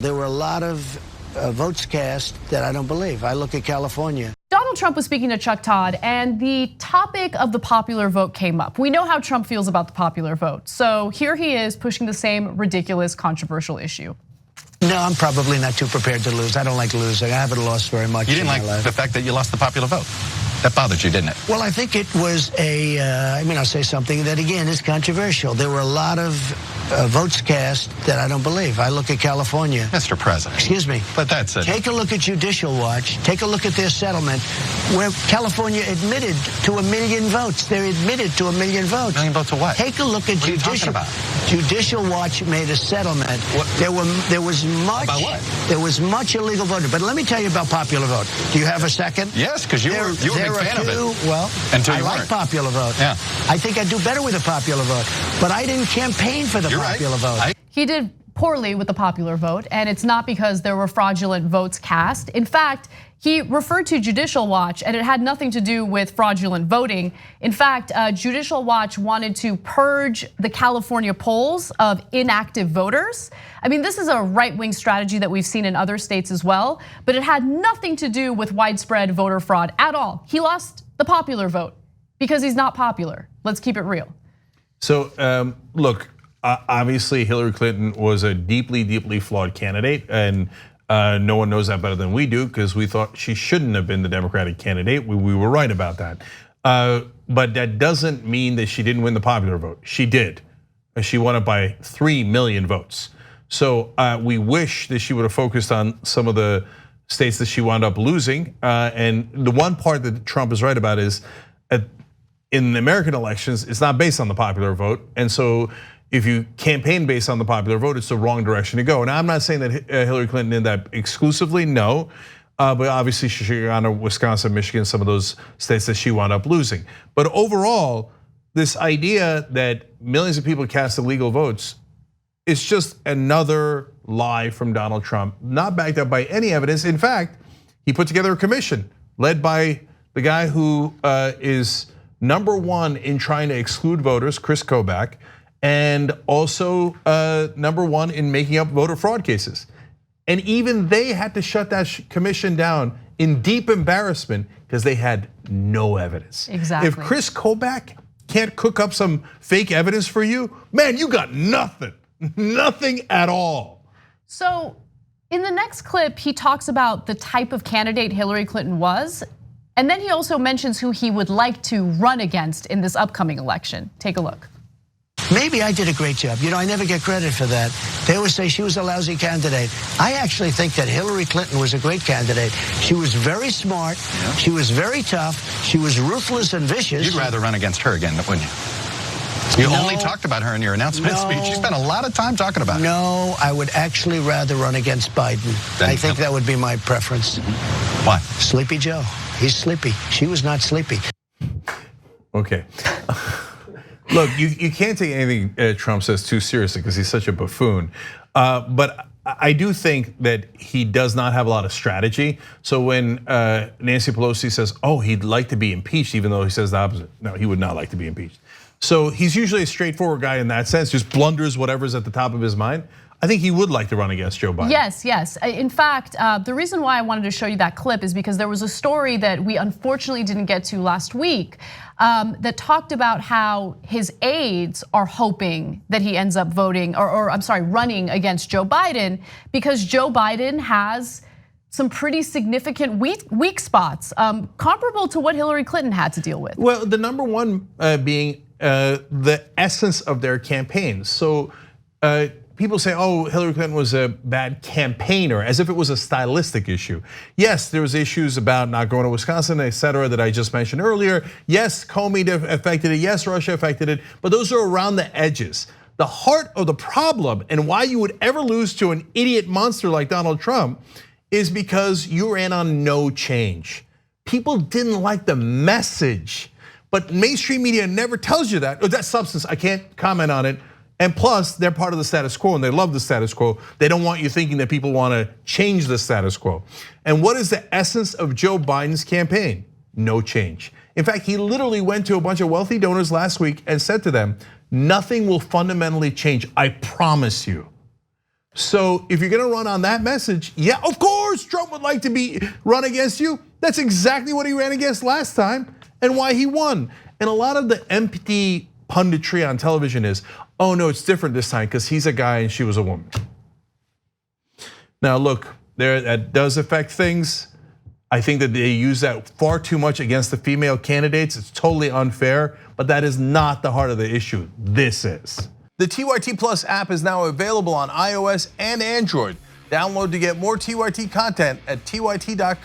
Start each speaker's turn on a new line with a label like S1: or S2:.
S1: There were a lot of votes cast that I don't believe. I look at California.
S2: Donald Trump was speaking to Chuck Todd, and the topic of the popular vote came up. We know how Trump feels about the popular vote. So here he is pushing the same ridiculous, controversial issue.
S1: No, I'm probably not too prepared to lose. I don't like losing. I haven't lost very much.
S3: You didn't like the fact that you lost the popular vote. That bothered you, didn't it?
S1: Well, I think it was I'll say something that, again, is controversial. There were a lot of votes cast that I don't believe. I look at California.
S3: Mr. President.
S1: Excuse me.
S3: But that's it.
S1: Take a look at Judicial Watch. Take a look at their settlement, where California admitted to 1 million votes. They're admitted to 1 million votes.
S3: 1 million votes of what?
S1: Take a look at
S3: What are you talking about?
S1: Judicial Watch made a settlement.
S3: What?
S1: There was much.
S3: About what?
S1: There was much illegal voting. But let me tell you about popular vote. Do you have a second?
S3: Yes, because you were a big fan of it.
S1: Well,
S3: Until
S1: I
S3: you
S1: like
S3: weren't.
S1: popular vote.
S3: Yeah.
S1: I think I'd do better with a popular vote. But I didn't campaign for the popular vote.
S2: He did poorly with the popular vote, and it's not because there were fraudulent votes cast. In fact, he referred to Judicial Watch, and it had nothing to do with fraudulent voting. In fact, Judicial Watch wanted to purge the California polls of inactive voters. I mean, this is a right-wing strategy that we've seen in other states as well, but it had nothing to do with widespread voter fraud at all. He lost the popular vote because he's not popular. Let's keep it real.
S4: So look, obviously Hillary Clinton was a deeply, deeply flawed candidate, and no one knows that better than we do because we thought she shouldn't have been the Democratic candidate. We were right about that. But that doesn't mean that she didn't win the popular vote. She did. She won it by 3 million votes. So we wish that she would have focused on some of the states that she wound up losing. And the one part that Trump is right about is in American elections, it's not based on the popular vote. And so if you campaign based on the popular vote, it's the wrong direction to go. Now, I'm not saying that Hillary Clinton did that exclusively, no. But obviously she should go on Wisconsin, Michigan, some of those states that she wound up losing. But overall, this idea that millions of people cast illegal votes is just another lie from Donald Trump, not backed up by any evidence. In fact, he put together a commission led by the guy who is #1 in trying to exclude voters, Chris Kobach, and also #1 in making up voter fraud cases. And even they had to shut that commission down in deep embarrassment because they had no evidence.
S2: Exactly.
S4: If Chris Kobach can't cook up some fake evidence for you, man, you got nothing, nothing at all.
S2: So in the next clip, he talks about the type of candidate Hillary Clinton was. And then he also mentions who he would like to run against in this upcoming election. Take a look.
S1: Maybe I did a great job. I never get credit for that. They always say she was a lousy candidate. I actually think that Hillary Clinton was a great candidate. She was very smart. Yeah. She was very tough. She was ruthless and vicious.
S3: You'd rather run against her again, wouldn't you? You only talked about her in your announcement speech. You spent a lot of time talking about her.
S1: No, I would actually rather run against Biden. I think that would be my preference.
S3: Why?
S1: Sleepy Joe. He's sleepy. She was not sleepy.
S4: Okay. Look, you can't take anything Trump says too seriously because he's such a buffoon. But I do think that he does not have a lot of strategy. So when Nancy Pelosi says, oh, he'd like to be impeached, even though he says the opposite. No, he would not like to be impeached. So he's usually a straightforward guy in that sense, just blunders whatever's at the top of his mind. I think he would like to run against Joe Biden.
S2: Yes. In fact, the reason why I wanted to show you that clip is because there was a story that we unfortunately didn't get to last week that talked about how his aides are hoping that he ends up voting, running against Joe Biden because Joe Biden has some pretty significant weak spots, comparable to what Hillary Clinton had to deal with.
S4: Well, the #1 being the essence of their campaigns. So people say, oh, Hillary Clinton was a bad campaigner, as if it was a stylistic issue. Yes, there was issues about not going to Wisconsin, et cetera, that I just mentioned earlier. Yes, Comey affected it. Yes, Russia affected it. But those are around the edges. The heart of the problem and why you would ever lose to an idiot monster like Donald Trump is because you ran on no change. People didn't like the message, but mainstream media never tells you that. That substance, I can't comment on it. And plus, they're part of the status quo and they love the status quo. They don't want you thinking that people want to change the status quo. And what is the essence of Joe Biden's campaign? No change. In fact, he literally went to a bunch of wealthy donors last week and said to them, nothing will fundamentally change, I promise you. So if you're gonna run on that message, yeah, of course Trump would like to run against you. That's exactly what he ran against last time and why he won. And a lot of the empty punditry on television is, oh no, it's different this time because he's a guy and she was a woman. Now look, that does affect things. I think that they use that far too much against the female candidates. It's totally unfair, but that is not the heart of the issue. This is.
S5: The TYT Plus app is now available on iOS and Android. Download to get more TYT content at tyt.com/app.